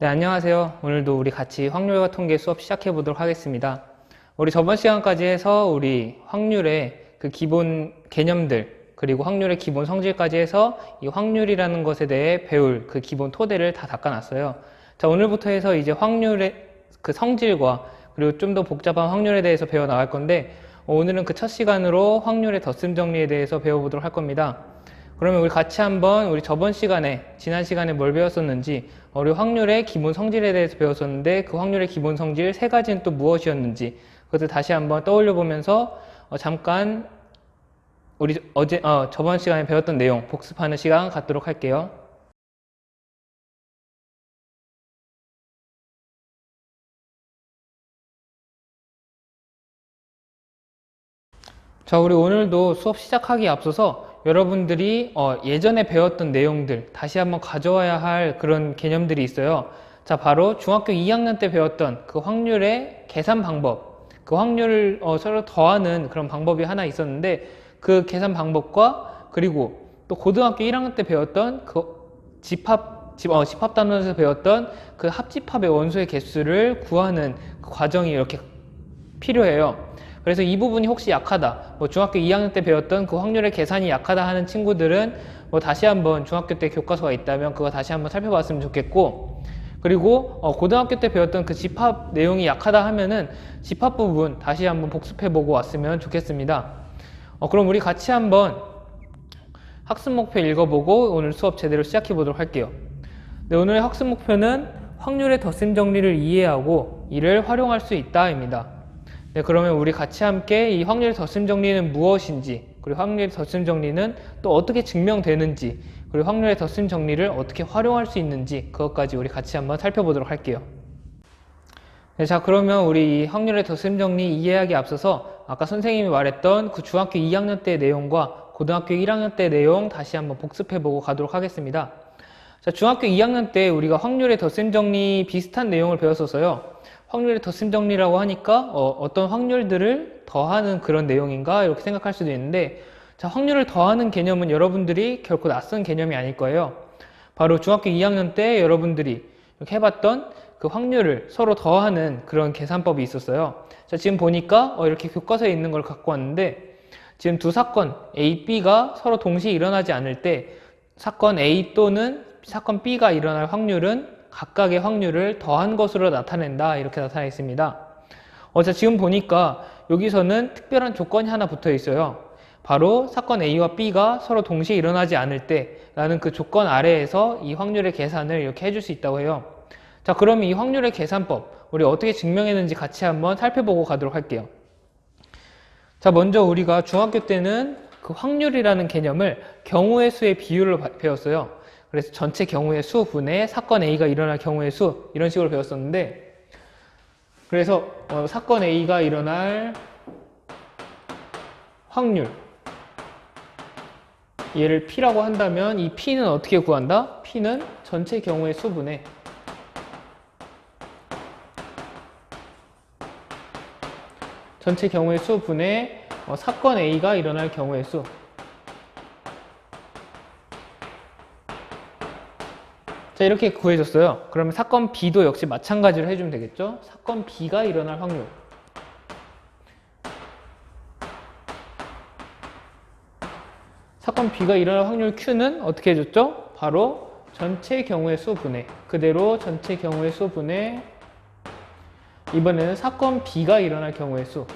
네, 안녕하세요. 오늘도 우리 같이 확률과 통계 수업 시작해 보도록 하겠습니다. 우리 저번 시간까지 해서 우리 확률의 그 기본 개념들, 그리고 확률의 기본 성질까지 해서 이 확률이라는 것에 대해 배울 그 기본 토대를 다 닦아놨어요. 자, 오늘부터 해서 이제 확률의 그 성질과 그리고 좀 더 복잡한 확률에 대해서 배워 나갈 건데, 오늘은 그 첫 시간으로 확률의 덧셈 정리에 대해서 배워보도록 할 겁니다. 그러면 우리 같이 한번 우리 저번 시간에, 지난 시간에 뭘 배웠었는지, 우리 확률의 기본 성질에 대해서 배웠었는데 그 확률의 기본 성질 세 가지는 또 무엇이었는지 그것을 다시 한번 떠올려 보면서 잠깐 우리 저번 시간에 배웠던 내용 복습하는 시간 갖도록 할게요. 자, 우리 오늘도 수업 시작하기에 앞서서 여러분들이 예전에 배웠던 내용들 다시 한번 가져와야 할 그런 개념들이 있어요. 자, 바로 중학교 2학년 때 배웠던 그 확률의 계산 방법, 그 확률을 서로 더하는 그런 방법이 하나 있었는데, 그 계산 방법과 그리고 또 고등학교 1학년 때 배웠던 그 집합 단원에서 배웠던 그 합집합의 원소의 개수를 구하는 그 과정이 이렇게 필요해요. 그래서 이 부분이 혹시 약하다, 중학교 2학년 때 배웠던 그 확률의 계산이 약하다 하는 친구들은 다시 한번 중학교 때 교과서가 있다면 그거 다시 한번 살펴봤으면 좋겠고, 그리고 고등학교 때 배웠던 그 집합 내용이 약하다 하면은 집합 부분 다시 한번 복습해보고 왔으면 좋겠습니다. 그럼 우리 같이 한번 학습 목표 읽어보고 오늘 수업 제대로 시작해 보도록 할게요. 네, 오늘의 학습 목표는 확률의 덧셈 정리를 이해하고 이를 활용할 수 있다입니다. 네, 그러면 우리 같이 함께 이 확률의 덧셈 정리는 무엇인지, 그리고 확률의 덧셈 정리는 또 어떻게 증명되는지, 그리고 확률의 덧셈 정리를 어떻게 활용할 수 있는지 그것까지 우리 같이 한번 살펴보도록 할게요. 네, 자, 그러면 우리 이 확률의 덧셈 정리 이해하기 앞서서 아까 선생님이 말했던 그 중학교 2학년 때 내용과 고등학교 1학년 때 내용 다시 한번 복습해보고 가도록 하겠습니다. 자, 중학교 2학년 때 우리가 확률의 덧셈 정리 비슷한 내용을 배웠었어요. 확률의 덧셈 정리라고 하니까 어떤 확률들을 더하는 그런 내용인가 이렇게 생각할 수도 있는데, 자, 확률을 더하는 개념은 여러분들이 결코 낯선 개념이 아닐 거예요. 바로 중학교 2학년 때 여러분들이 이렇게 해봤던 그 확률을 서로 더하는 그런 계산법이 있었어요. 자, 지금 보니까 이렇게 교과서에 있는 걸 갖고 왔는데, 지금 두 사건 A, B가 서로 동시에 일어나지 않을 때 사건 A 또는 사건 B가 일어날 확률은 각각의 확률을 더한 것으로 나타낸다, 이렇게 나타나 있습니다. 자, 지금 보니까 여기서는 특별한 조건이 하나 붙어 있어요. 바로 사건 A와 B가 서로 동시에 일어나지 않을 때 라는 그 조건 아래에서 이 확률의 계산을 이렇게 해줄 수 있다고 해요. 자, 그럼 이 확률의 계산법 우리 어떻게 증명했는지 같이 한번 살펴보고 가도록 할게요. 자, 먼저 우리가 중학교 때는 그 확률이라는 개념을 경우의 수의 비율을 배웠어요. 그래서 전체 경우의 수 분의 사건 A가 일어날 경우의 수, 이런 식으로 배웠었는데, 그래서 사건 A가 일어날 확률, 얘를 P라고 한다면 이 P는 어떻게 구한다? P는 전체 경우의 수 분의 사건 A가 일어날 경우의 수. 자, 이렇게 구해줬어요. 그러면 사건 B도 역시 마찬가지로 해주면 되겠죠? 사건 B가 일어날 확률. 사건 B가 일어날 확률 Q는 어떻게 해줬죠? 바로 전체 경우의 수 분의, 그대로 전체 경우의 수 분의, 이번에는 사건 B가 일어날 경우의 수.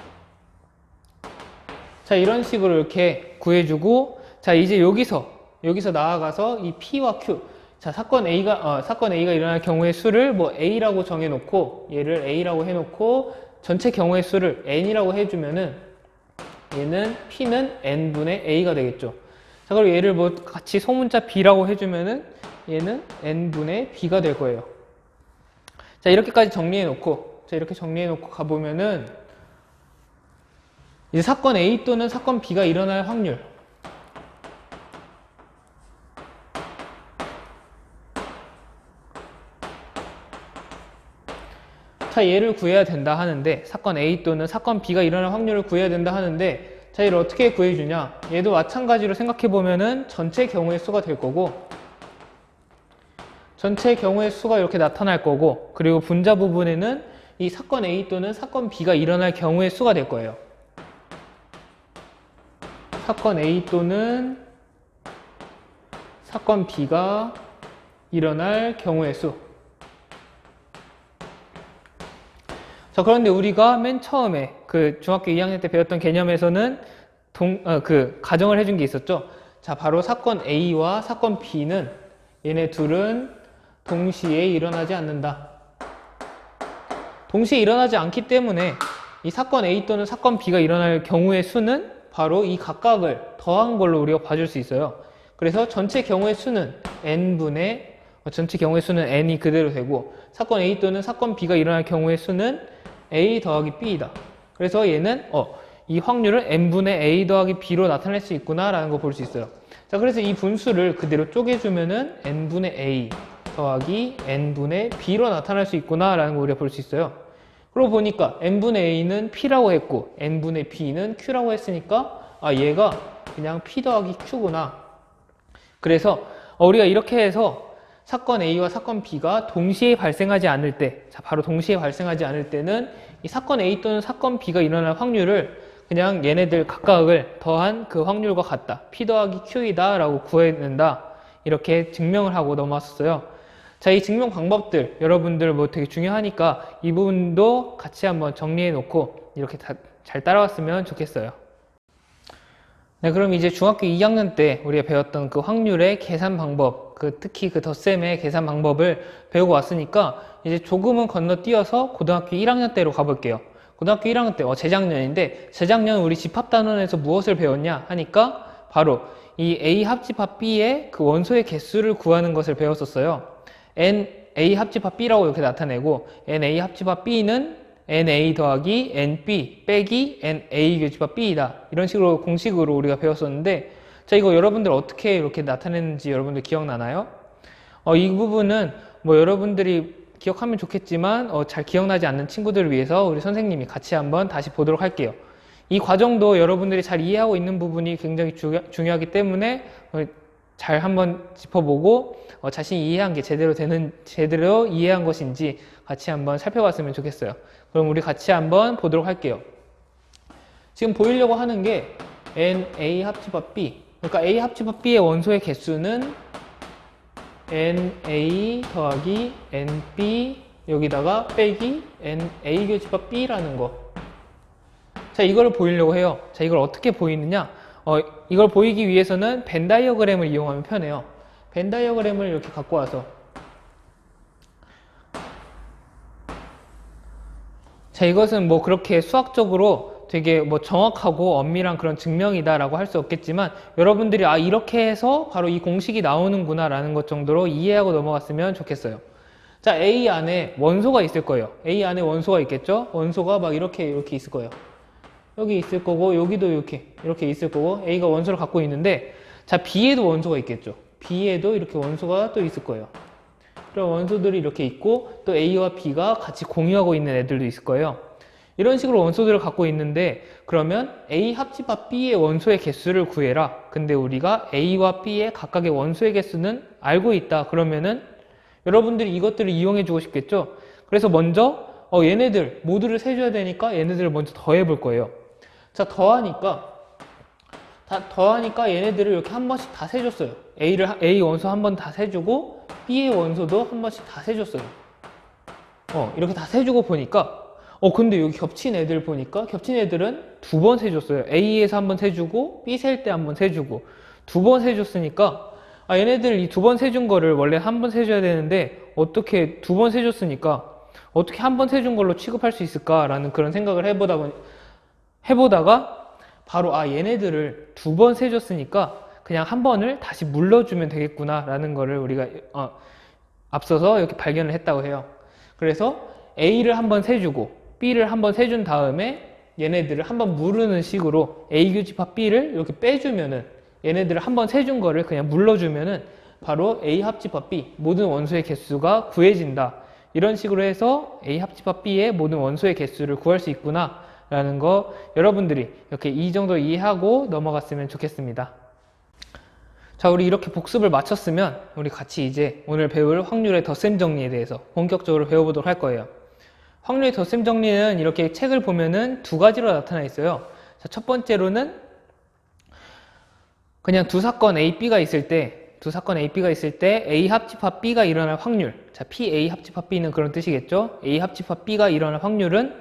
자, 이런 식으로 이렇게 구해주고, 자, 이제 여기서 나아가서 이 P와 Q, 자, 사건 A가 일어날 경우의 수를 A라고 정해놓고, 얘를 A라고 해놓고, 전체 경우의 수를 N이라고 해주면은, P는 N분의 A가 되겠죠. 자, 그리고 얘를 같이 소문자 B라고 해주면은, 얘는 N분의 B가 될 거예요. 자, 이렇게까지 정리해놓고, 가보면은, 이제 사건 A 또는 사건 B가 일어날 확률. 자, 얘를 구해야 된다 하는데, 사건 A 또는 사건 B가 일어날 확률을 구해야 된다 하는데, 자, 얘를 어떻게 구해주냐? 얘도 마찬가지로 생각해보면은 전체 경우의 수가 될 거고, 전체 경우의 수가 이렇게 나타날 거고, 그리고 분자 부분에는 이 사건 A 또는 사건 B가 일어날 경우의 수가 될 거예요. 사건 A 또는 사건 B가 일어날 경우의 수. 자, 그런데 우리가 맨 처음에 그 중학교 2학년 때 배웠던 개념에서는 가정을 해준 게 있었죠. 자, 바로 사건 A와 사건 B는 얘네 둘은 동시에 일어나지 않는다. 동시에 일어나지 않기 때문에 이 사건 A 또는 사건 B가 일어날 경우의 수는 바로 이 각각을 더한 걸로 우리가 봐줄 수 있어요. 그래서 전체 경우의 수는 전체 경우의 수는 n이 그대로 되고, 사건 A 또는 사건 B가 일어날 경우의 수는 A 더하기 B이다. 그래서 얘는 이 확률을 n분의 A 더하기 B로 나타낼 수 있구나 라는 거 볼 수 있어요. 자, 그래서 이 분수를 그대로 쪼개주면은 n분의 A 더하기 n분의 B로 나타날 수 있구나 라는 거 우리가 볼 수 있어요. 그러고 보니까 n분의 A는 P라고 했고 n분의 B는 Q라고 했으니까 얘가 그냥 P 더하기 Q구나. 그래서 우리가 이렇게 해서 사건 A와 사건 B가 동시에 발생하지 않을 때, 자, 바로 동시에 발생하지 않을 때는 이 사건 A 또는 사건 B가 일어날 확률을 그냥 얘네들 각각을 더한 그 확률과 같다. P 더하기 Q이다 라고 구해낸다. 이렇게 증명을 하고 넘어왔었어요. 자, 이 증명 방법들 여러분들 뭐 되게 중요하니까 이 부분도 같이 한번 정리해 놓고 이렇게 잘 따라왔으면 좋겠어요. 네, 그럼 이제 중학교 2학년 때 우리가 배웠던 그 확률의 계산 방법, 특히 그 덧셈의 계산 방법을 배우고 왔으니까 이제 조금은 건너뛰어서 고등학교 1학년 때로 가볼게요. 고등학교 1학년 때, 재작년인데, 재작년 우리 집합단원에서 무엇을 배웠냐 하니까 바로 이 A 합집합 B의 그 원소의 개수를 구하는 것을 배웠었어요. A 합집합 B라고 이렇게 나타내고, A 합집합 B는 NA 더하기 NB 빼기 NA 교집합 B이다. 이런 식으로 공식으로 우리가 배웠었는데, 자, 이거 여러분들 어떻게 이렇게 나타내는지 여러분들 기억나나요? 이 부분은 뭐 여러분들이 기억하면 좋겠지만 잘 기억나지 않는 친구들을 위해서 우리 선생님이 같이 한번 다시 보도록 할게요. 이 과정도 여러분들이 잘 이해하고 있는 부분이 굉장히 중요하기 때문에 잘 한번 짚어보고 자신이 이해한 게 제대로 이해한 것인지 같이 한번 살펴봤으면 좋겠어요. 그럼 우리 같이 한번 보도록 할게요. 지금 보이려고 하는 게 NA 합집합 B. 그러니까 A 합집합 B의 원소의 개수는 NA 더하기 NB 여기다가 빼기 NA 교집합 B라는 거. 자, 이걸 보이려고 해요. 자, 이걸 어떻게 보이느냐? 이걸 보이기 위해서는 벤 다이어그램을 이용하면 편해요. 벤 다이어그램을 이렇게 갖고 와서, 자, 이것은 뭐 그렇게 수학적으로 되게 뭐 정확하고 엄밀한 그런 증명이다 라고 할 수 없겠지만 여러분들이 이렇게 해서 바로 이 공식이 나오는구나 라는 것 정도로 이해하고 넘어갔으면 좋겠어요. 자, A 안에 원소가 있을 거예요. A 안에 원소가 있겠죠? 원소가 막 이렇게 있을 거예요. 여기 있을 거고 여기도 이렇게 있을 거고 A가 원소를 갖고 있는데, 자, B에도 원소가 있겠죠. B에도 이렇게 원소가 또 있을 거예요. 그런 원소들이 이렇게 있고 또 A와 B가 같이 공유하고 있는 애들도 있을 거예요. 이런 식으로 원소들을 갖고 있는데, 그러면 A 합집합 B의 원소의 개수를 구해라. 근데 우리가 A와 B의 각각의 원소의 개수는 알고 있다. 그러면은 여러분들이 이것들을 이용해 주고 싶겠죠? 그래서 먼저 얘네들 모두를 세줘야 되니까 얘네들을 먼저 더해 볼 거예요. 자, 더하니까 얘네들을 이렇게 한 번씩 다 세줬어요. A 원소 한 번 다 세주고 B의 원소도 한 번씩 다 세줬어요. 이렇게 다 세주고 보니까 근데 여기 겹친 애들 보니까 겹친 애들은 두 번 세줬어요. A에서 한 번 세주고 B 셀 때 한 번 세주고 두 번 세줬으니까 얘네들 이 두 번 세준 거를 원래 한 번 세줘야 되는데 어떻게 두 번 세줬으니까 어떻게 한 번 세준 걸로 취급할 수 있을까라는 그런 생각을 해보다가 바로 얘네들을 두 번 세줬으니까 그냥 한 번을 다시 물러주면 되겠구나 라는 거를 우리가 앞서서 이렇게 발견을 했다고 해요. 그래서 A를 한 번 세주고 B를 한 번 세준 다음에 얘네들을 한 번 무르는 식으로 A 교집합 B를 이렇게 빼주면은, 얘네들을 한 번 세준 거를 그냥 물러주면은 바로 A 합집합 B 모든 원소의 개수가 구해진다. 이런 식으로 해서 A 합집합 B의 모든 원소의 개수를 구할 수 있구나 라는 거 여러분들이 이렇게 이 정도 이해하고 넘어갔으면 좋겠습니다. 자, 우리 이렇게 복습을 마쳤으면 우리 같이 이제 오늘 배울 확률의 덧셈 정리에 대해서 본격적으로 배워보도록 할 거예요. 확률의 덧셈 정리는 이렇게 책을 보면은 두 가지로 나타나 있어요. 자, 첫 번째로는 그냥 두 사건 A, B가 있을 때 A 합집합 B가 일어날 확률. 자, PA 합집합 B는 그런 뜻이겠죠? A 합집합 B가 일어날 확률은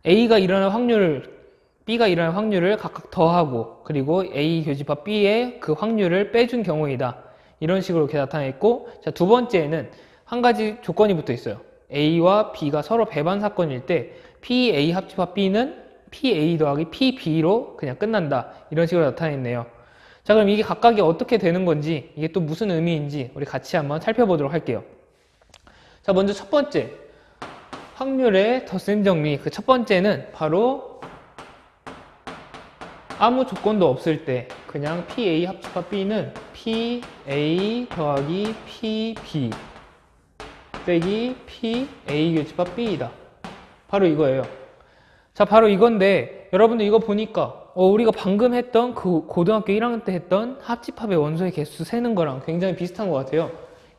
A가 일어날 확률, B가 일어날 확률을 각각 더하고, 그리고 A 교집합 B의 그 확률을 빼준 경우이다. 이런 식으로 이렇게 나타나 있고, 자, 두 번째에는 한 가지 조건이 붙어 있어요. A와 B가 서로 배반 사건일 때 PA 합집합 B는 PA 더하기 PB로 그냥 끝난다. 이런 식으로 나타나 있네요. 자, 그럼 이게 각각이 어떻게 되는 건지, 이게 또 무슨 의미인지 우리 같이 한번 살펴보도록 할게요. 자, 먼저 첫 번째, 확률의 덧셈 정리. 그 첫 번째는 바로 아무 조건도 없을 때 그냥 PA 합집합 B는 PA 더하기 PB 빼기 PA 교집합 B이다. 바로 이거예요. 자, 바로 이건데 여러분들 이거 보니까 우리가 방금 했던 그 고등학교 1학년 때 했던 합집합의 원소의 개수 세는 거랑 굉장히 비슷한 것 같아요.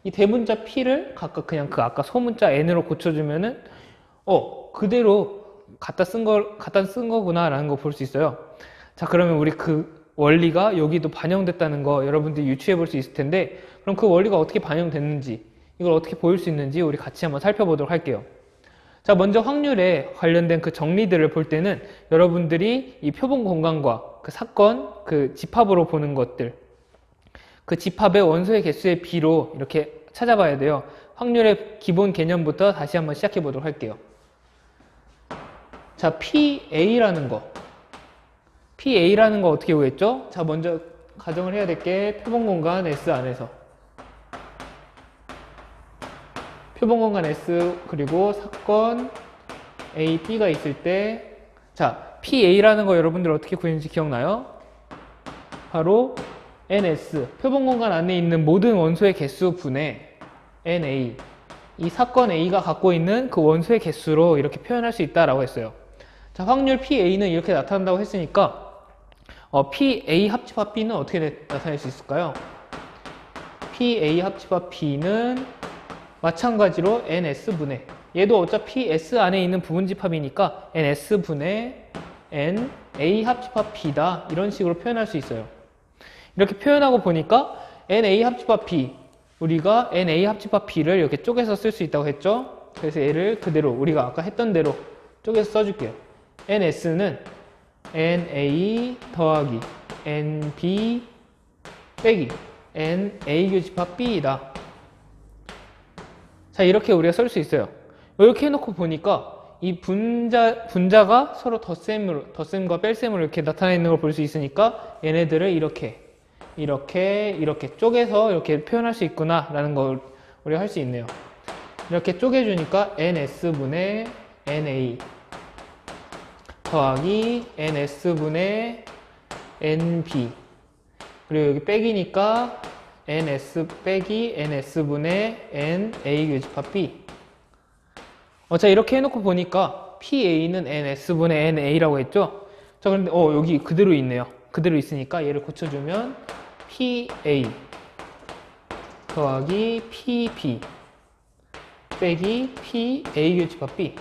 이 대문자 P를 각각 그냥 그 아까 소문자 N으로 고쳐주면은 그대로 갖다 쓴 거구나 라는 거 볼 수 있어요. 자, 그러면 우리 그 원리가 여기도 반영됐다는 거 여러분들이 유추해 볼 수 있을 텐데, 그럼 그 원리가 어떻게 반영됐는지, 이걸 어떻게 보일 수 있는지 우리 같이 한번 살펴보도록 할게요. 자, 먼저 확률에 관련된 그 정리들을 볼 때는 여러분들이 이 표본 공간과 그 사건, 그 집합으로 보는 것들, 그 집합의 원소의 개수의 비로 이렇게 찾아봐야 돼요. 확률의 기본 개념부터 다시 한번 시작해 보도록 할게요. 자, PA라는 거 어떻게 구했죠? 자, 먼저 가정을 해야 될 게 표본 공간 S 안에서 표본 공간 S 그리고 사건 A, B가 있을 때, 자, PA라는 거 여러분들 어떻게 구했는지 기억나요? 바로 NS, 표본 공간 안에 있는 모든 원소의 개수 분의 NA, 이 사건 A가 갖고 있는 그 원소의 개수로 이렇게 표현할 수 있다라고 했어요. 자, 확률 PA는 이렇게 나타난다고 했으니까 PA 합집합 B는 어떻게 나타낼 수 있을까요? PA 합집합 B는 마찬가지로 NS분의, 얘도 어차피 S 안에 있는 부분집합이니까 NS분의 NA 합집합 B다, 이런 식으로 표현할 수 있어요. 이렇게 표현하고 보니까 NA 합집합 B, 우리가 NA 합집합 B를 이렇게 쪼개서 쓸 수 있다고 했죠? 그래서 얘를 그대로 우리가 아까 했던 대로 쪼개서 써줄게요. NS는 NA 더하기 NB 빼기 NA 교집합 B이다. 자, 이렇게 우리가 쓸 수 있어요. 이렇게 해놓고 보니까 이 분자가 서로 덧셈과 뺄셈으로 이렇게 나타나 있는 걸 볼 수 있으니까 얘네들을 이렇게 쪼개서 이렇게 표현할 수 있구나 라는 걸 우리가 할 수 있네요. 이렇게 쪼개주니까 NS분의 NA 더하기 NS분의 NB, 그리고 여기 빼기니까 NS 빼기 NS분의 NA 교집합 B. 자, 이렇게 해놓고 보니까 PA는 NS분의 NA라고 했죠? 자, 그런데 여기 그대로 있네요. 그대로 있으니까 얘를 고쳐주면 PA 더하기 PB 빼기 PA 교집합 B.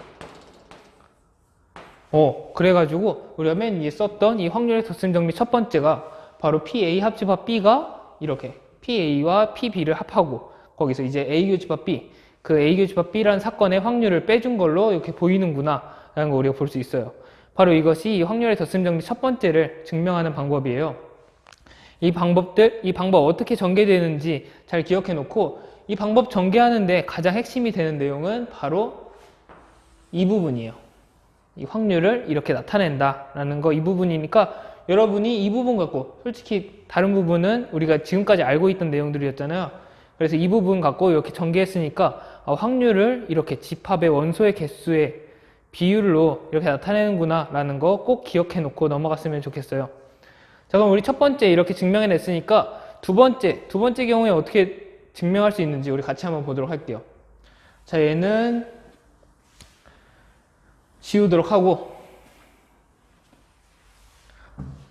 그래가지고 우리가 맨 위에 썼던 이 확률의 덧셈 정리 첫 번째가 바로 PA 합집합 B가 이렇게 PA와 PB를 합하고 거기서 이제 A 교집합 B, 그 A 교집합 B라는 사건의 확률을 빼준 걸로 이렇게 보이는구나 라는 거 우리가 볼 수 있어요. 바로 이것이 이 확률의 덧셈 정리 첫 번째를 증명하는 방법이에요. 이 방법 어떻게 전개되는지 잘 기억해 놓고, 이 방법 전개하는데 가장 핵심이 되는 내용은 바로 이 부분이에요. 이 확률을 이렇게 나타낸다라는 거, 이 부분이니까 여러분이 이 부분 갖고, 솔직히 다른 부분은 우리가 지금까지 알고 있던 내용들이었잖아요. 그래서 이 부분 갖고 이렇게 전개했으니까 확률을 이렇게 집합의 원소의 개수의 비율로 이렇게 나타내는구나 라는 거 꼭 기억해 놓고 넘어갔으면 좋겠어요. 자, 그럼 우리 첫 번째 이렇게 증명해냈으니까 두 번째 경우에 어떻게 증명할 수 있는지 우리 같이 한번 보도록 할게요. 자, 얘는 지우도록 하고,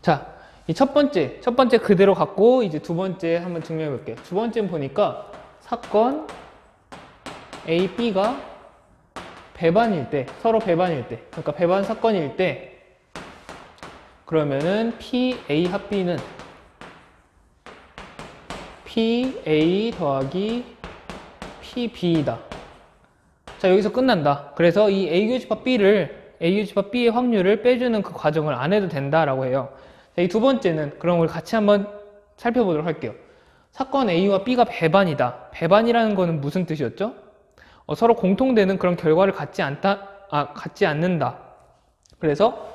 자, 이 첫 번째 그대로 갖고 이제 두 번째 한번 증명해 볼게요. 두 번째는 보니까 사건 A, B가 배반일 때, 서로 배반일 때, 그러니까 배반 사건일 때, 그러면은 P, A 합 B는 P, A 더하기 P, B이다. 자, 여기서 끝난다. 그래서 이 A 교집합 B의 확률을 빼주는 그 과정을 안 해도 된다라고 해요. 자, 이 두 번째는 그럼 우리 같이 한번 살펴보도록 할게요. 사건 A와 B가 배반이다. 배반이라는 거는 무슨 뜻이었죠? 서로 공통되는 그런 결과를 갖지 않는다. 그래서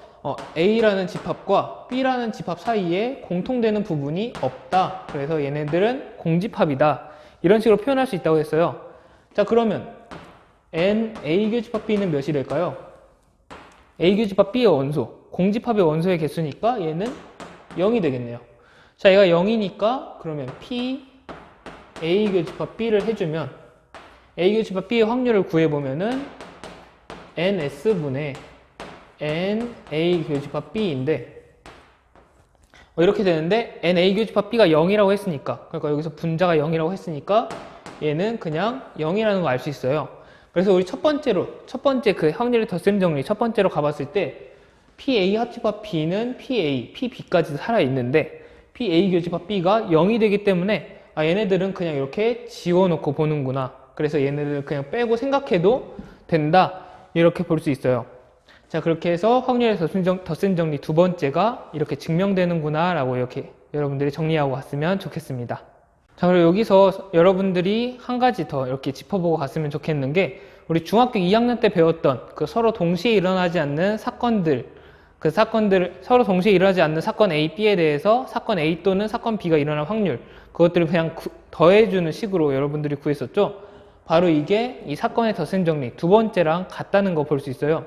A라는 집합과 B라는 집합 사이에 공통되는 부분이 없다. 그래서 얘네들은 공집합이다. 이런 식으로 표현할 수 있다고 했어요. 자, 그러면 N A 교집합 B는 몇이 될까요? A 교집합 B의 원소, 공집합의 원소의 개수니까 얘는 0이 되겠네요. 자, 얘가 0이니까 그러면 P A 교집합 B를 해주면 A 교집합 B의 확률을 구해보면은 NS분의 NA 교집합 B인데 이렇게 되는데 NA 교집합 B가 0이라고 했으니까, 그러니까 여기서 분자가 0이라고 했으니까 얘는 그냥 0이라는 거 알 수 있어요. 그래서 우리 첫 번째 그 확률의 덧셈 정리 첫 번째로 가봤을 때 PA 합집합 B는 PA, PB까지도 살아있는데 PA 교집합 B가 0이 되기 때문에 얘네들은 그냥 이렇게 지워놓고 보는구나. 그래서 얘네들을 그냥 빼고 생각해도 된다. 이렇게 볼 수 있어요. 자, 그렇게 해서 확률의 덧셈 정리 두 번째가 이렇게 증명되는구나 라고 이렇게 여러분들이 정리하고 갔으면 좋겠습니다. 자, 그리고 여기서 여러분들이 한 가지 더 이렇게 짚어보고 갔으면 좋겠는 게 우리 중학교 2학년 때 배웠던 그 서로 동시에 일어나지 않는 사건들, 서로 동시에 일어나지 않는 사건 A, B에 대해서 사건 A 또는 사건 B가 일어날 확률, 그것들을 그냥 더해주는 식으로 여러분들이 구했었죠. 바로 이게 이 사건의 덧셈 정리 두 번째랑 같다는 거 볼 수 있어요.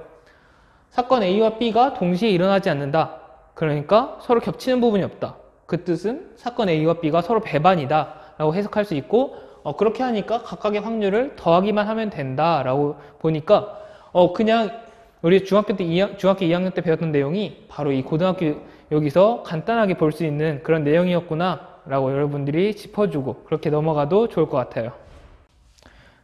사건 A와 B가 동시에 일어나지 않는다. 그러니까 서로 겹치는 부분이 없다. 그 뜻은 사건 A와 B가 서로 배반이다 라고 해석할 수 있고, 그렇게 하니까 각각의 확률을 더하기만 하면 된다 라고 보니까 그냥 우리 중학교 2학년 때 배웠던 내용이 바로 이 고등학교 여기서 간단하게 볼 수 있는 그런 내용이었구나 라고 여러분들이 짚어주고 그렇게 넘어가도 좋을 것 같아요.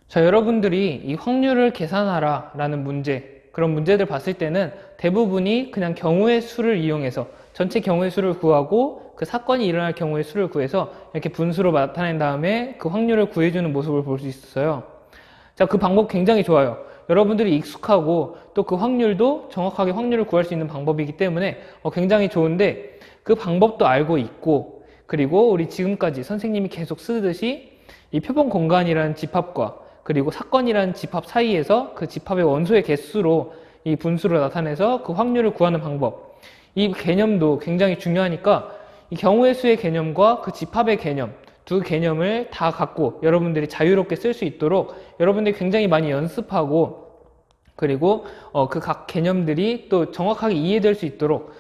자, 여러분들이 이 확률을 계산하라 라는 문제, 그런 문제들 봤을 때는 대부분이 그냥 경우의 수를 이용해서 전체 경우의 수를 구하고 그 사건이 일어날 경우의 수를 구해서 이렇게 분수로 나타낸 다음에 그 확률을 구해주는 모습을 볼 수 있었어요. 자, 그 방법 굉장히 좋아요. 여러분들이 익숙하고 또 그 확률도 정확하게 확률을 구할 수 있는 방법이기 때문에 굉장히 좋은데, 그 방법도 알고 있고, 그리고 우리 지금까지 선생님이 계속 쓰듯이 이 표본 공간이라는 집합과 그리고 사건이라는 집합 사이에서 그 집합의 원소의 개수로 이 분수를 나타내서 그 확률을 구하는 방법, 이 개념도 굉장히 중요하니까 이 경우의 수의 개념과 그 집합의 개념 두 개념을 다 갖고 여러분들이 자유롭게 쓸 수 있도록 여러분들이 굉장히 많이 연습하고, 그리고 그 각 개념들이 또 정확하게 이해될 수 있도록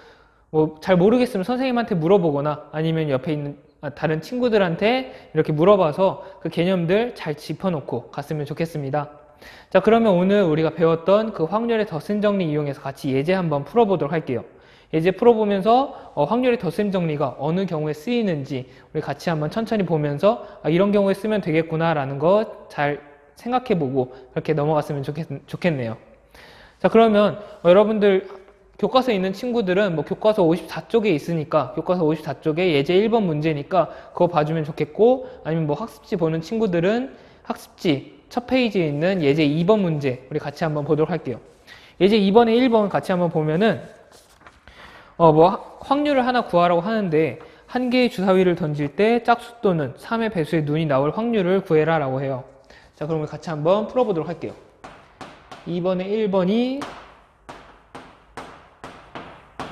잘 모르겠으면 선생님한테 물어보거나 아니면 옆에 있는 다른 친구들한테 이렇게 물어봐서 그 개념들 잘 짚어놓고 갔으면 좋겠습니다. 자, 그러면 오늘 우리가 배웠던 그 확률의 덧셈 정리 이용해서 같이 예제 한번 풀어보도록 할게요. 예제 풀어보면서 확률의 덧셈 정리가 어느 경우에 쓰이는지 우리 같이 한번 천천히 보면서 이런 경우에 쓰면 되겠구나 라는 거 잘 생각해보고 그렇게 넘어갔으면 좋겠네요. 자, 그러면 여러분들 교과서에 있는 친구들은 교과서 54쪽에 있으니까 교과서 54쪽에 예제 1번 문제니까 그거 봐주면 좋겠고, 아니면 학습지 보는 친구들은 학습지 첫 페이지에 있는 예제 2번 문제 우리 같이 한번 보도록 할게요. 예제 2번에 1번 같이 한번 보면은 확률을 하나 구하라고 하는데 한 개의 주사위를 던질 때 짝수 또는 3의 배수의 눈이 나올 확률을 구해라 라고 해요. 자, 그럼 우리 같이 한번 풀어보도록 할게요. 2번에 1번이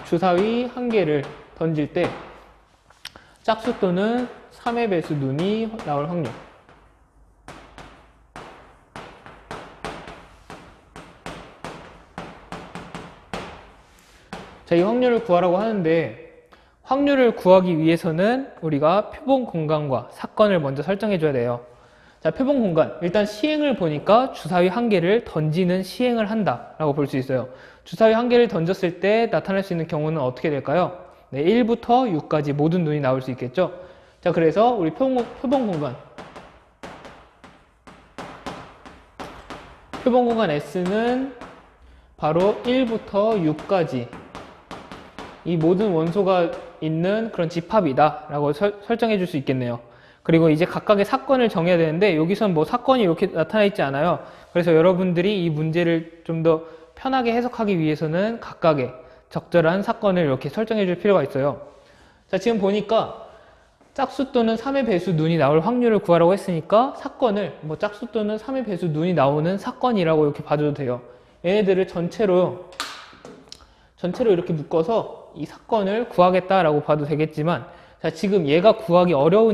주사위 한 개를 던질 때 짝수 또는 3의 배수 눈이 나올 확률. 자, 이 확률을 구하라고 하는데 확률을 구하기 위해서는 우리가 표본 공간과 사건을 먼저 설정해 줘야 돼요. 자, 표본 공간. 일단 시행을 보니까 주사위 한 개를 던지는 시행을 한다 라고 볼 수 있어요. 주사위 한 개를 던졌을 때 나타날 수 있는 경우는 어떻게 될까요? 네, 1부터 6까지 모든 눈이 나올 수 있겠죠. 자, 그래서 우리 표본 공간 S는 바로 1부터 6까지 이 모든 원소가 있는 그런 집합이다 라고 설정해 줄 수 있겠네요. 그리고 이제 각각의 사건을 정해야 되는데 여기선 뭐 사건이 이렇게 나타나 있지 않아요. 그래서 여러분들이 이 문제를 좀 더 편하게 해석하기 위해서는 각각의 적절한 사건을 이렇게 설정해 줄 필요가 있어요. 자, 지금 보니까 짝수 또는 3의 배수 눈이 나올 확률을 구하라고 했으니까 사건을 뭐 짝수 또는 3의 배수 눈이 나오는 사건이라고 이렇게 봐줘도 돼요. 얘네들을 전체로 이렇게 묶어서 이 사건을 구하겠다라고 봐도 되겠지만, 자, 지금 얘가 구하기 어려운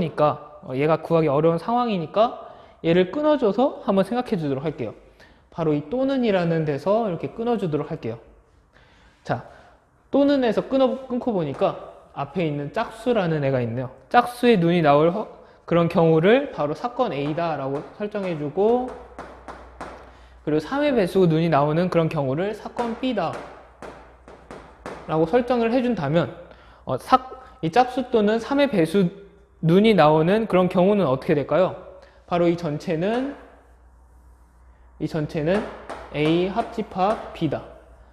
상황이니까 얘를 끊어줘서 한번 생각해 주도록 할게요. 바로 이 또는이라는 데서 이렇게 끊어주도록 할게요. 자, 또는에서 끊고 보니까 앞에 있는 짝수라는 애가 있네요. 짝수의 눈이 나올 그런 경우를 바로 사건 A다 라고 설정해 주고, 그리고 3의 배수 눈이 나오는 그런 경우를 사건 B다 라고 설정을 해준다면 이 짝수 또는 3의 배수 눈이 나오는 그런 경우는 어떻게 될까요? 바로 이 전체는 A 합집합 B다.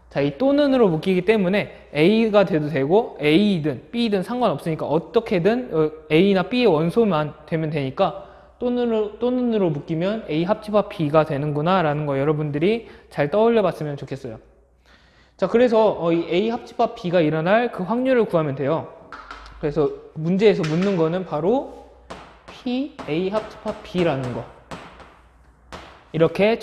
자, 이 또는으로 묶이기 때문에 A가 돼도 되고 A이든 B이든 상관없으니까 어떻게든 A나 B의 원소만 되면 되니까 또는으로 묶이면 A 합집합 B가 되는구나 라는 거 여러분들이 잘 떠올려 봤으면 좋겠어요. 자, 그래서 이 A 합집합 B가 일어날 그 확률을 구하면 돼요. 그래서 문제에서 묻는 거는 바로 P A 합집합 B라는 거. 이렇게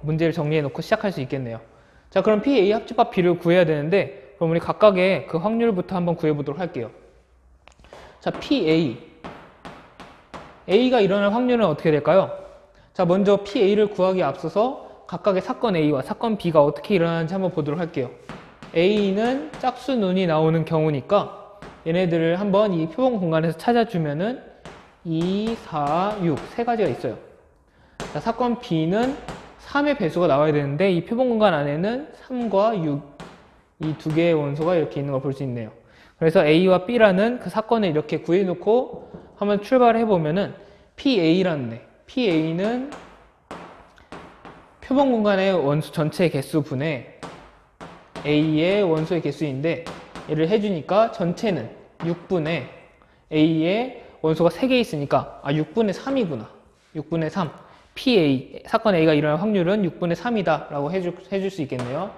문제를 정리해 놓고 시작할 수 있겠네요. 자, 그럼 P A 합집합 B를 구해야 되는데, 그럼 우리 각각의 그 확률부터 한번 구해 보도록 할게요. 자, P A가 일어날 확률은 어떻게 될까요? 자, 먼저 P A를 구하기에 앞서서 각각의 사건 A와 사건 B가 어떻게 일어나는지 한번 보도록 할게요. A는 짝수 눈이 나오는 경우니까 얘네들을 한번 이 표본 공간에서 찾아주면은 2, 4, 6 세 가지가 있어요. 자, 사건 B는 3의 배수가 나와야 되는데 이 표본 공간 안에는 3과 6 이 두 개의 원소가 이렇게 있는 걸 볼 수 있네요. 그래서 A와 B라는 그 사건을 이렇게 구해놓고 한번 출발해 보면은 PA라는 애, PA는 표본 공간의 원소 전체 개수분의 A의 원소의 개수인데, 얘를 해주니까 전체는 6분의 A의 원소가 3개 있으니까 6분의 3이구나. 6분의 3. PA, 사건 A가 일어날 확률은 6분의 3이다 라고 해줄 수 있겠네요.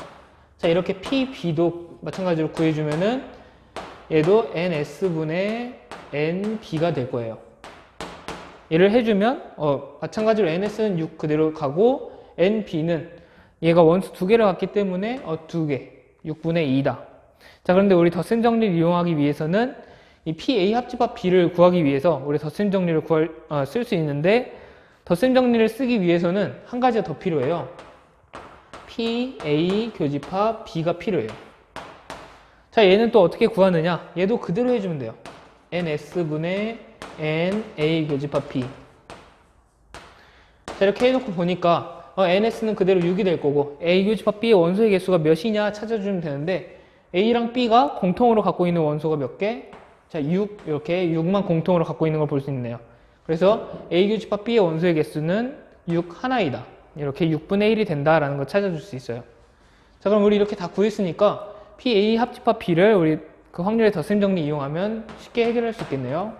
자, 이렇게 PB도 마찬가지로 구해주면은 얘도 NS분의 NB가 될 거예요. 얘를 해주면 마찬가지로 NS는 6 그대로 가고 NB는 얘가 원수 2개를 갖기 때문에 2개, 6분의 2다. 자, 그런데 우리 덧셈 정리를 이용하기 위해서는 이 PA 합집합 B를 구하기 위해서 우리 덧셈 정리를 쓸 수 있는데, 덧셈 정리를 쓰기 위해서는 한 가지가 더 필요해요. PA 교집합 B가 필요해요. 자, 얘는 또 어떻게 구하느냐? 얘도 그대로 해주면 돼요. NS분의 NA 교집합 B. 자, 이렇게 해놓고 보니까 NS는 그대로 6이 될 거고 A 교집합 B의 원소의 개수가 몇이냐 찾아주면 되는데, A랑 B가 공통으로 갖고 있는 원소가 몇 개? 자, 6, 이렇게 6만 공통으로 갖고 있는 걸 볼 수 있네요. 그래서 A 교집합 B의 원소의 개수는 6 하나이다. 이렇게 6분의 1이 된다라는 걸 찾아줄 수 있어요. 자, 그럼 우리 이렇게 다 구했으니까 PA 합집합 B를 우리 그 확률의 덧셈 정리 이용하면 쉽게 해결할 수 있겠네요.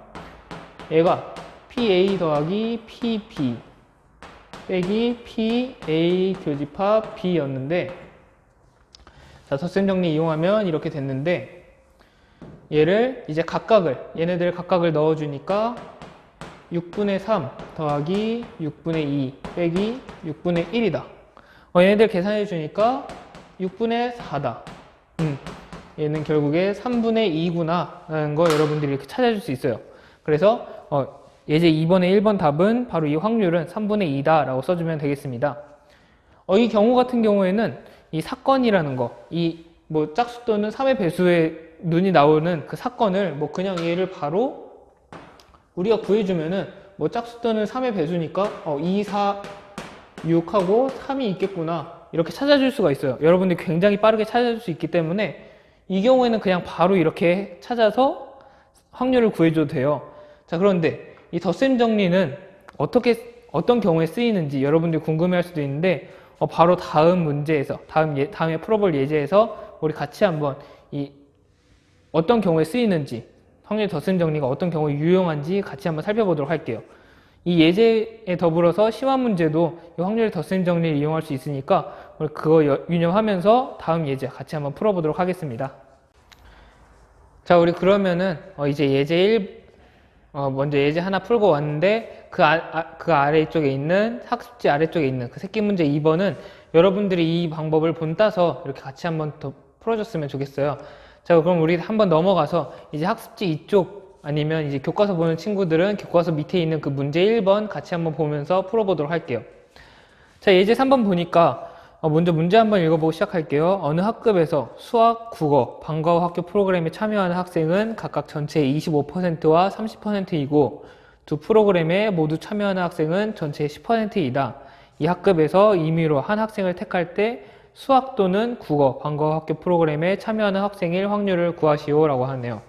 얘가 PA 더하기 PB 빼기 PA 교집합 B였는데, 자, 덧셈 정리 이용하면 이렇게 됐는데, 얘네들 각각을 넣어주니까 6분의 3 더하기 6분의 2 빼기 6분의 1이다. 얘네들 계산해 주니까 6분의 4다. 얘는 결국에 3분의 2구나 라는 거 여러분들이 이렇게 찾아줄 수 있어요. 그래서 예제 2번의 1번 답은 바로 이 확률은 3분의 2다 라고 써주면 되겠습니다. 이 경우 같은 경우에는 이 사건이라는 거, 뭐 짝수 또는 3의 배수의 눈이 나오는 그 사건을 그냥 얘를 바로 우리가 구해주면은 뭐 짝수 또는 3의 배수니까 2, 4, 6하고 3이 있겠구나 이렇게 찾아줄 수가 있어요. 여러분들이 굉장히 빠르게 찾아줄 수 있기 때문에 이 경우에는 그냥 바로 이렇게 찾아서 확률을 구해줘도 돼요. 자, 그런데 이 덧셈 정리는 어떤 경우에 쓰이는지 여러분들이 궁금해할 수도 있는데 바로 다음 문제에서 다음에 풀어볼 예제에서 우리 같이 한번 이 어떤 경우에 쓰이는지 확률 덧셈 정리가 어떤 경우에 유용한지 같이 한번 살펴보도록 할게요. 이 예제에 더불어서 시험 문제도 이 확률 덧셈 정리를 이용할 수 있으니까 우리 그거 유념하면서 다음 예제 같이 한번 풀어보도록 하겠습니다. 자, 우리 그러면은 이제 먼저 예제 하나 풀고 왔는데 그 아래쪽에 있는 학습지 아래쪽에 있는 그 새끼 문제 2번은 여러분들이 이 방법을 본따서 이렇게 같이 한번 더 풀어줬으면 좋겠어요. 자, 그럼 우리 한번 넘어가서 이제 학습지 이쪽 아니면 이제 교과서 보는 친구들은 교과서 밑에 있는 그 문제 1번 같이 한번 보면서 풀어보도록 할게요. 자, 예제 3번 보니까 먼저 문제 한번 읽어보고 시작할게요. 어느 학급에서 수학, 국어, 방과후 학교 프로그램에 참여하는 학생은 각각 전체의 25%와 30%이고 두 프로그램에 모두 참여하는 학생은 전체의 10%이다. 이 학급에서 임의로 한 학생을 택할 때 수학 또는 국어, 방과후 학교 프로그램에 참여하는 학생일 확률을 구하시오 라고 하네요.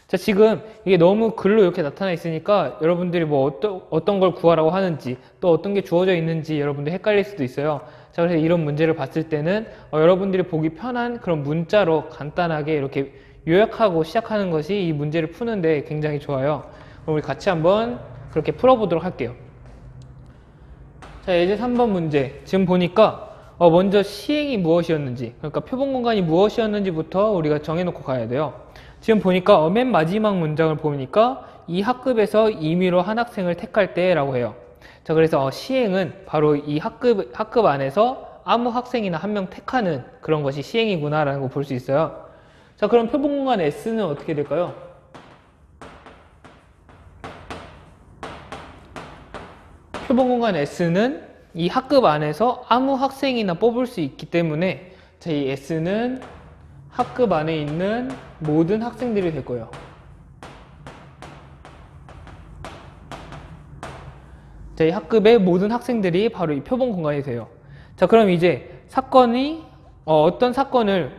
자, 지금 이게 너무 글로 이렇게 나타나 있으니까 여러분들이 뭐 어떤 걸 구하라고 하는지 또 어떤 게 주어져 있는지 여러분들 헷갈릴 수도 있어요. 자, 그래서 이런 문제를 봤을 때는 여러분들이 보기 편한 그런 문자로 간단하게 이렇게 요약하고 시작하는 것이 이 문제를 푸는데 굉장히 좋아요. 그럼 우리 같이 한번 그렇게 풀어보도록 할게요. 자, 예제 3번 문제 지금 보니까 먼저 시행이 무엇이었는지, 그러니까 표본 공간이 무엇이었는지부터 우리가 정해놓고 가야 돼요. 지금 보니까 맨 마지막 문장을 보니까 이 학급에서 임의로 한 학생을 택할 때라고 해요. 자, 그래서 시행은 바로 이 학급 안에서 아무 학생이나 한 명 택하는 그런 것이 시행이구나 라는 거 볼 수 있어요. 자, 그럼 표본 공간 S는 어떻게 될까요? 표본 공간 S는 이 학급 안에서 아무 학생이나 뽑을 수 있기 때문에 자, 이 S는 학급 안에 있는 모든 학생들이 될 거예요. 자, 이 학급의 모든 학생들이 바로 이 표본 공간이 돼요. 자, 그럼 이제 사건이 어떤 사건을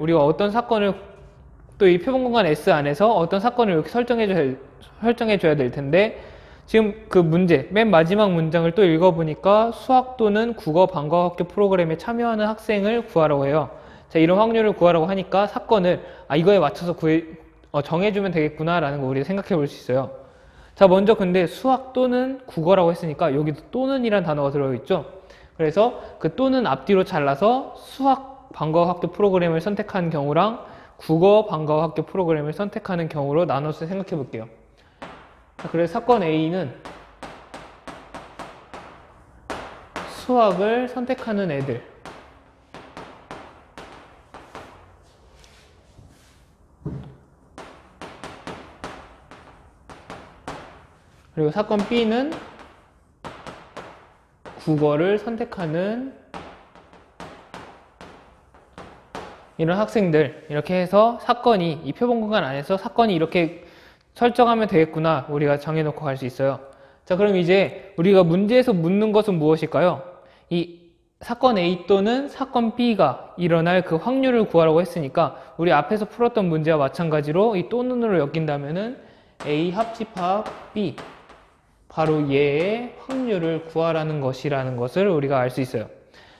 또 이 표본 공간 S 안에서 어떤 사건을 이렇게 설정해줘야 될 텐데 지금 그 문제 맨 마지막 문장을 또 읽어보니까 수학 또는 국어 방과후 학교 프로그램에 참여하는 학생을 구하라고 해요. 자, 이런 확률을 구하라고 하니까 사건을 이거에 맞춰서 정해주면 되겠구나 라는 거 우리가 생각해 볼 수 있어요. 자, 먼저 근데 수학 또는 국어라고 했으니까 여기도 또는 이란 단어가 들어있죠. 그래서 그 또는 앞뒤로 잘라서 수학 방과후 학교 프로그램을 선택한 경우랑 국어 방과후 학교 프로그램을 선택하는 경우로 나눠서 생각해 볼게요. 자, 그래서 사건 A는 수학을 선택하는 애들, 그리고 사건 B는 국어를 선택하는 이런 학생들, 이렇게 해서 사건이 이 표본 공간 안에서 사건이 이렇게 설정하면 되겠구나 우리가 정해놓고 갈 수 있어요. 자, 그럼 이제 우리가 문제에서 묻는 것은 무엇일까요? 이 사건 A 또는 사건 B가 일어날 그 확률을 구하라고 했으니까 우리 앞에서 풀었던 문제와 마찬가지로 이 또는으로 엮인다면은 A 합집합 B, 바로 얘의 확률을 구하라는 것이라는 것을 우리가 알 수 있어요.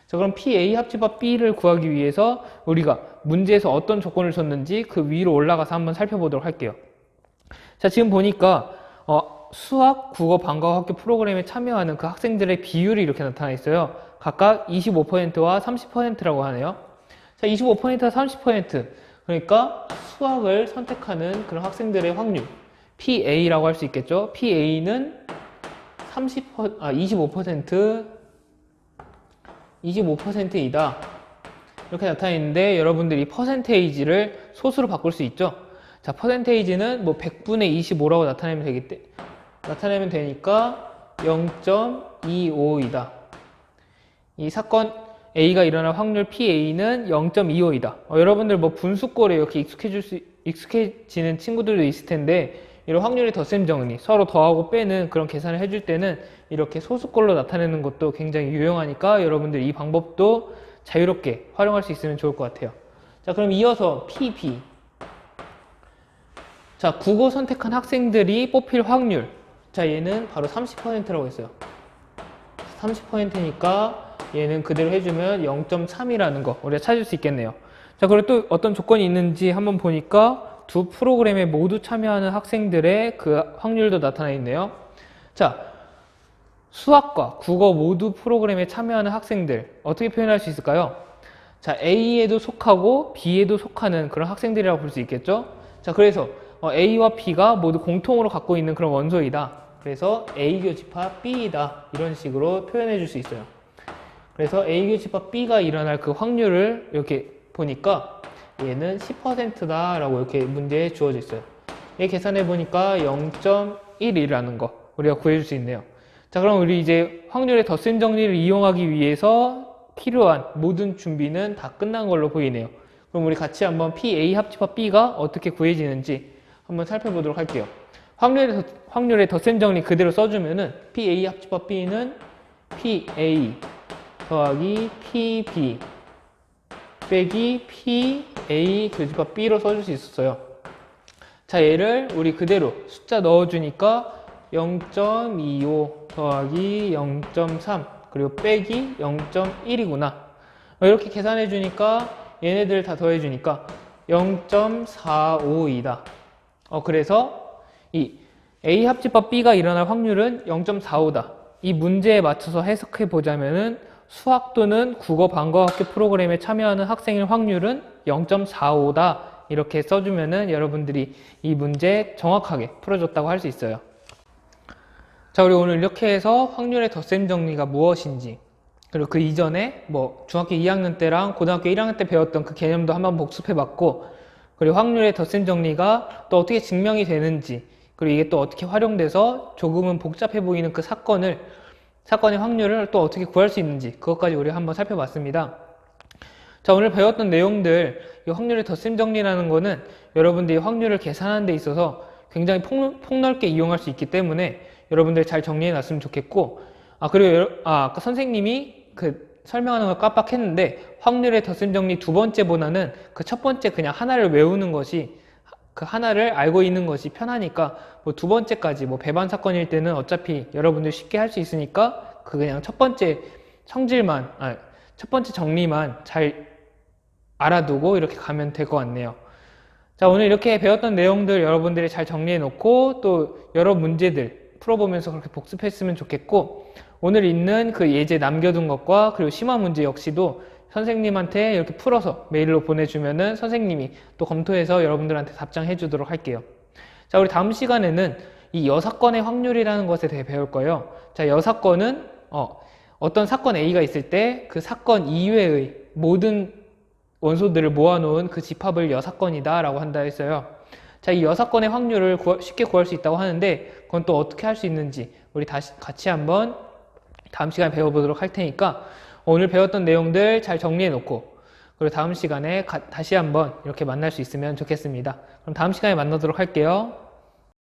자, 그럼 PA 합집합 B를 구하기 위해서 우리가 문제에서 어떤 조건을 줬는지 그 위로 올라가서 한번 살펴보도록 할게요. 자, 지금 보니까 수학, 국어, 방과후 학교 프로그램에 참여하는 그 학생들의 비율이 이렇게 나타나 있어요. 각각 25%와 30%라고 하네요. 자, 25%와 30%, 그러니까 수학을 선택하는 그런 학생들의 확률 PA라고 할 수 있겠죠. PA는 25%이다. 이렇게 나타나 있는데 여러분들이 퍼센테이지를 소수로 바꿀 수 있죠. 자, 퍼센테이지는 뭐 100분의 25라고 나타내면 되니까 0.25이다. 이 사건 A가 일어날 확률 PA는 0.25이다. 여러분들 뭐 분수꼴에 이렇게 익숙해지는 친구들도 있을 텐데 이런 확률의 덧셈 정리, 서로 더하고 빼는 그런 계산을 해줄 때는 이렇게 소수꼴로 나타내는 것도 굉장히 유용하니까 여러분들 이 방법도 자유롭게 활용할 수 있으면 좋을 것 같아요. 자, 그럼 이어서 PB, 자, 국어 선택한 학생들이 뽑힐 확률. 자, 얘는 바로 30%라고 했어요. 30%니까 얘는 그대로 해주면 0.3이라는 거 우리가 찾을 수 있겠네요. 자, 그리고 또 어떤 조건이 있는지 한번 보니까 두 프로그램에 모두 참여하는 학생들의 그 확률도 나타나 있네요. 자, 수학과 국어 모두 프로그램에 참여하는 학생들 어떻게 표현할 수 있을까요? 자, A에도 속하고 B에도 속하는 그런 학생들이라고 볼 수 있겠죠? 자, 그래서 A와 B가 모두 공통으로 갖고 있는 그런 원소이다. 그래서 A 교집합 B이다. 이런 식으로 표현해 줄 수 있어요. 그래서 A 교집합 B가 일어날 그 확률을 이렇게 보니까 얘는 10%다 라고 이렇게 문제에 주어져 있어요. 얘 계산해 보니까 0.1이라는 거 우리가 구해줄 수 있네요. 자, 그럼 우리 이제 확률의 덧셈 정리를 이용하기 위해서 필요한 모든 준비는 다 끝난 걸로 보이네요. 그럼 우리 같이 한번 PA 합집합 B가 어떻게 구해지는지 한번 살펴보도록 할게요. 확률의 덧셈 정리 그대로 써주면은 PA 합집합 B는 PA 더하기 PB 빼기 PA 교집합 B로 써줄 수 있었어요. 자, 얘를 우리 그대로 숫자 넣어주니까 0.25 더하기 0.3 그리고 빼기 0.1이구나. 이렇게 계산해 주니까 얘네들 다 더해 주니까 0.45이다. 그래서 이 A 합집합 B가 일어날 확률은 0.45다. 이 문제에 맞춰서 해석해 보자면은 수학 또는 국어 방과학교 프로그램에 참여하는 학생의 확률은 0.45다. 이렇게 써주면은 여러분들이 이 문제 정확하게 풀어줬다고 할 수 있어요. 자, 우리 오늘 이렇게 해서 확률의 덧셈 정리가 무엇인지, 그리고 그 이전에 뭐 중학교 2학년 때랑 고등학교 1학년 때 배웠던 그 개념도 한번 복습해 봤고, 그리고 확률의 덧셈 정리가 또 어떻게 증명이 되는지, 그리고 이게 또 어떻게 활용돼서 조금은 복잡해 보이는 그 사건의 확률을 또 어떻게 구할 수 있는지, 그것까지 우리가 한번 살펴봤습니다. 자, 오늘 배웠던 내용들, 이 확률의 덧셈 정리라는 거는 여러분들이 확률을 계산하는 데 있어서 굉장히 폭넓게 이용할 수 있기 때문에 여러분들 잘 정리해 놨으면 좋겠고, 그리고 아까 선생님이 설명하는 걸 깜빡했는데, 확률의 덧셈 정리 두 번째보다는 그 첫 번째 그냥 하나를 외우는 것이, 그 하나를 알고 있는 것이 편하니까, 뭐 두 번째까지 뭐 배반 사건일 때는 어차피 여러분들 쉽게 할 수 있으니까 그냥 첫 번째 정리만 잘 알아두고 이렇게 가면 될 것 같네요. 자, 오늘 이렇게 배웠던 내용들 여러분들이 잘 정리해 놓고 또 여러 문제들 풀어보면서 그렇게 복습했으면 좋겠고, 오늘 있는 그 예제 남겨둔 것과 그리고 심화 문제 역시도 선생님한테 이렇게 풀어서 메일로 보내주면은 선생님이 또 검토해서 여러분들한테 답장해 주도록 할게요. 자, 우리 다음 시간에는 이 여사건의 확률이라는 것에 대해 배울 거예요. 자, 여사건은 어떤 사건 A가 있을 때 그 사건 이외의 모든 원소들을 모아놓은 그 집합을 여사건이다 라고 한다 했어요. 자, 이 여사건의 확률을 쉽게 구할 수 있다고 하는데, 그건 또 어떻게 할 수 있는지 우리 같이 한번 다음 시간에 배워보도록 할 테니까 오늘 배웠던 내용들 잘 정리해 놓고, 그리고 다음 시간에 다시 한번 이렇게 만날 수 있으면 좋겠습니다. 그럼 다음 시간에 만나도록 할게요.